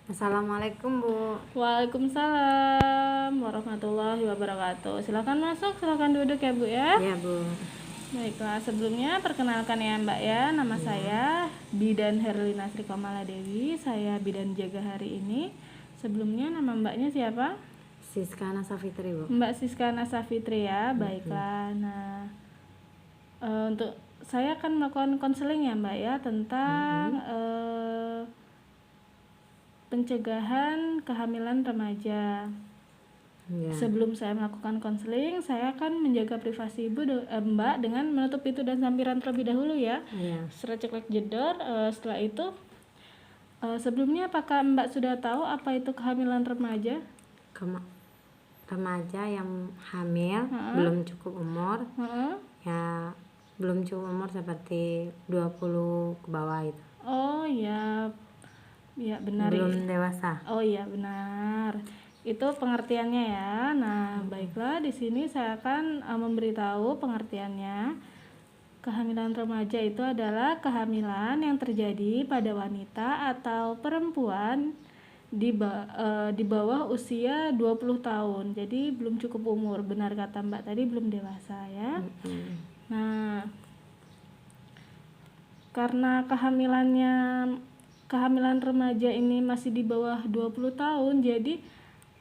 Assalamualaikum Bu. Waalaikumsalam warahmatullahi wabarakatuh. Silakan masuk, silakan duduk ya Bu ya. Iya Bu. Baiklah, sebelumnya perkenalkan ya Mbak ya. Nama saya Bidan Herlina Sri Komala Dewi. Saya bidan jaga hari ini. Sebelumnya nama Mbaknya siapa? Siska Nasafitri Bu. Mbak Siska Nasafitri ya. Baiklah. Nah, untuk saya akan melakukan konseling ya Mbak ya tentang pencegahan kehamilan remaja. Ya. Sebelum saya melakukan konseling, saya akan menjaga privasi Mbak dengan menutup pintu dan sampiran terlebih dahulu ya. Iya. Setelah ceklek jedor, setelah itu sebelumnya apakah Mbak sudah tahu apa itu kehamilan remaja? Remaja yang hamil belum cukup umur. Ya, belum cukup umur seperti 20 ke bawah itu. Oh ya. Ya benar. Belum dewasa. Oh iya benar. Itu pengertiannya ya. Nah, baiklah di sini saya akan memberitahu pengertiannya. Kehamilan remaja itu adalah kehamilan yang terjadi pada wanita atau perempuan di bawah usia 20 tahun. Jadi belum cukup umur. Benar kata Mbak tadi, belum dewasa ya. Nah, karena kehamilan remaja ini masih di bawah 20 tahun, jadi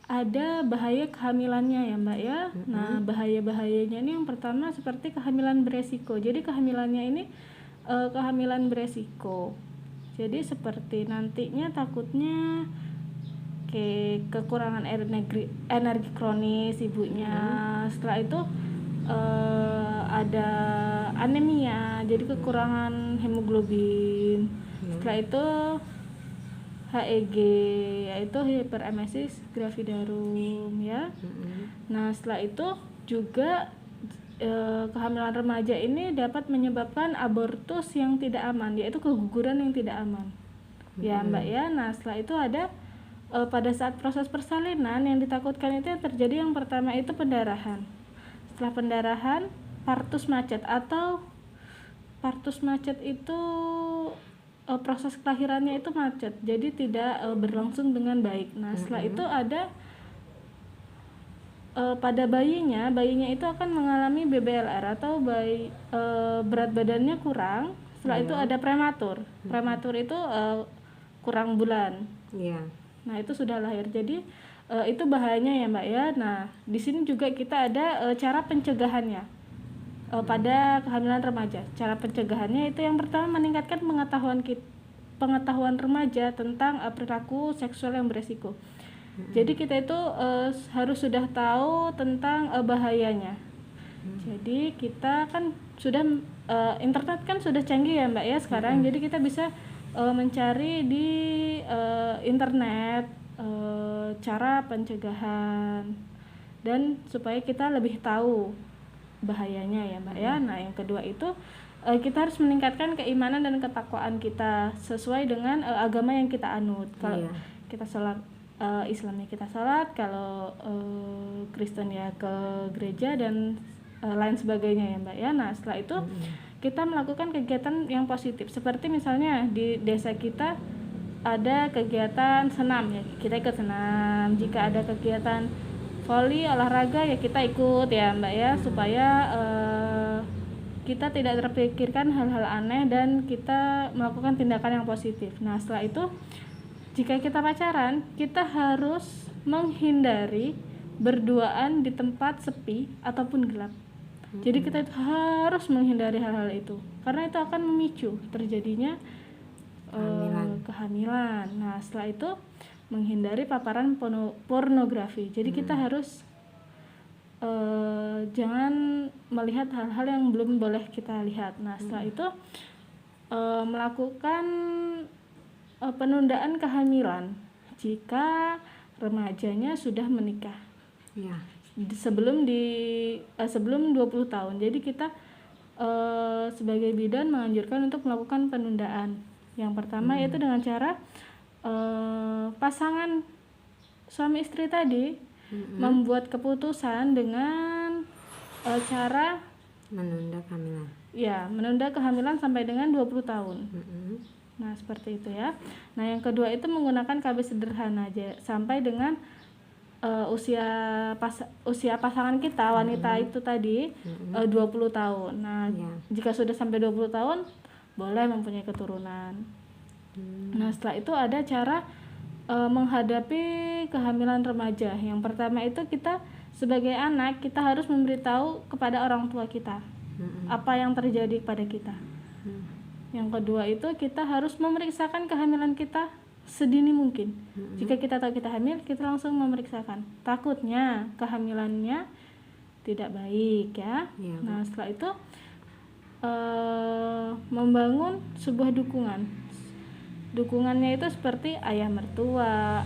ada bahaya kehamilannya ya Mbak ya. Nah, bahaya-bahayanya ini yang pertama seperti kehamilan beresiko. Jadi kehamilannya ini kehamilan beresiko. Jadi seperti nantinya takutnya kekurangan energi kronis ibunya. Setelah itu ada anemia, jadi kekurangan hemoglobin. Setelah itu HEG, yaitu hiperemesis gravidarum ya. Nah, setelah itu juga kehamilan remaja ini dapat menyebabkan abortus yang tidak aman, yaitu keguguran yang tidak aman. Ya Mbak ya. Nah, setelah itu ada pada saat proses persalinan yang ditakutkan itu yang terjadi yang pertama itu pendarahan. Setelah pendarahan, partus macet itu proses kelahirannya itu macet, jadi tidak berlangsung dengan baik. Nah, setelah itu ada pada bayinya itu akan mengalami BBLR atau berat badannya kurang. Setelah itu ada prematur. Prematur itu kurang bulan. Iya. Nah, itu sudah lahir. Jadi itu bahayanya ya Mbak ya. Nah, di sini juga kita ada cara pencegahannya pada kehamilan remaja. Cara pencegahannya itu yang pertama meningkatkan pengetahuan remaja tentang perilaku seksual yang beresiko. Jadi kita itu harus sudah tahu tentang bahayanya. Jadi kita kan sudah internet kan sudah canggih ya Mbak ya sekarang. Jadi kita bisa mencari di internet cara pencegahan dan supaya kita lebih tahu bahayanya ya Mbak ya. Nah, yang kedua itu kita harus meningkatkan keimanan dan ketakwaan kita sesuai dengan agama yang kita anut. Kalau kita sholat Islamnya kita sholat, kalau Kristen ya ke gereja dan lain sebagainya ya Mbak ya. Nah, setelah itu kita melakukan kegiatan yang positif seperti misalnya di desa kita ada kegiatan senam ya, kita ikut senam. Jika ada kegiatan voli olahraga ya kita ikut ya Mbak ya, supaya kita tidak terpikirkan hal-hal aneh dan kita melakukan tindakan yang positif. Nah, setelah itu jika kita pacaran, kita harus menghindari berduaan di tempat sepi ataupun gelap. Jadi kita itu harus menghindari hal-hal itu karena itu akan memicu terjadinya kehamilan. Nah, setelah itu menghindari paparan pornografi. Jadi kita harus jangan melihat hal-hal yang belum boleh kita lihat. Nah, setelah itu melakukan penundaan kehamilan jika remajanya sudah menikah. Iya. Sebelum 20 tahun. Jadi kita sebagai bidan menganjurkan untuk melakukan penundaan. Yang pertama yaitu dengan cara pasangan suami istri tadi membuat keputusan dengan cara menunda kehamilan. Ya, menunda kehamilan sampai dengan 20 tahun. Nah, seperti itu ya. Nah, yang kedua itu menggunakan KB sederhana aja sampai dengan usia pasangan kita wanita itu tadi 20 tahun. Nah, jika sudah sampai 20 tahun boleh mempunyai keturunan. Nah, setelah itu ada cara menghadapi kehamilan remaja. Yang pertama itu kita sebagai anak kita harus memberitahu kepada orang tua kita apa yang terjadi pada kita. Yang kedua itu kita harus memeriksakan kehamilan kita sedini mungkin. Jika kita tahu kita hamil, kita langsung memeriksakan. Takutnya kehamilannya tidak baik ya. Nah, setelah itu membangun sebuah dukungan. Dukungannya itu seperti ayah mertua,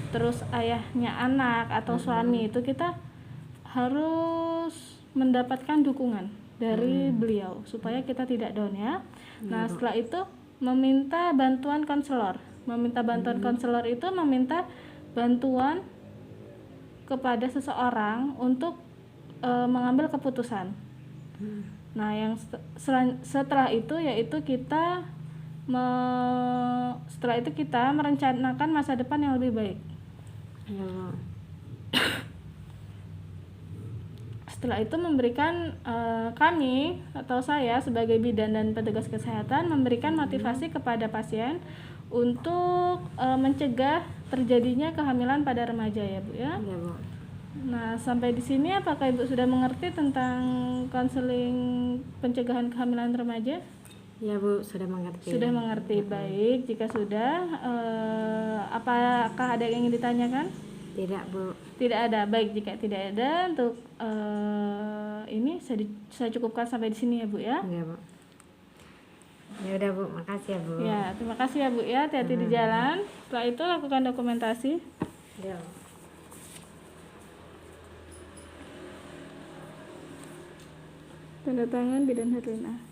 terus ayahnya anak atau suami, itu kita harus mendapatkan dukungan dari beliau supaya kita tidak down ya. Nah, setelah itu meminta bantuan konselor. Meminta bantuan konselor itu meminta bantuan kepada seseorang untuk mengambil keputusan. Nah, yang setelah itu yaitu kita setelah itu kita merencanakan masa depan yang lebih baik. Setelah itu memberikan kami atau saya sebagai bidan dan petugas kesehatan memberikan motivasi kepada pasien untuk mencegah terjadinya kehamilan pada remaja ya Bu ya. Nah, sampai di sini apakah Ibu sudah mengerti tentang konseling pencegahan kehamilan remaja? Ya Bu, sudah mengerti. Sudah mengerti. Baik, jika sudah apakah ada yang ingin ditanyakan? Tidak Bu. Tidak ada. Baik, jika tidak ada untuk ini saya cukupkan sampai di sini ya Bu ya. Iya Bu. Ya udah Bu, makasih ya Bu. Ya, terima kasih ya Bu ya. Hati-hati di jalan. Setelah itu lakukan dokumentasi. Ya. Tanda tangan Bidan Herlina.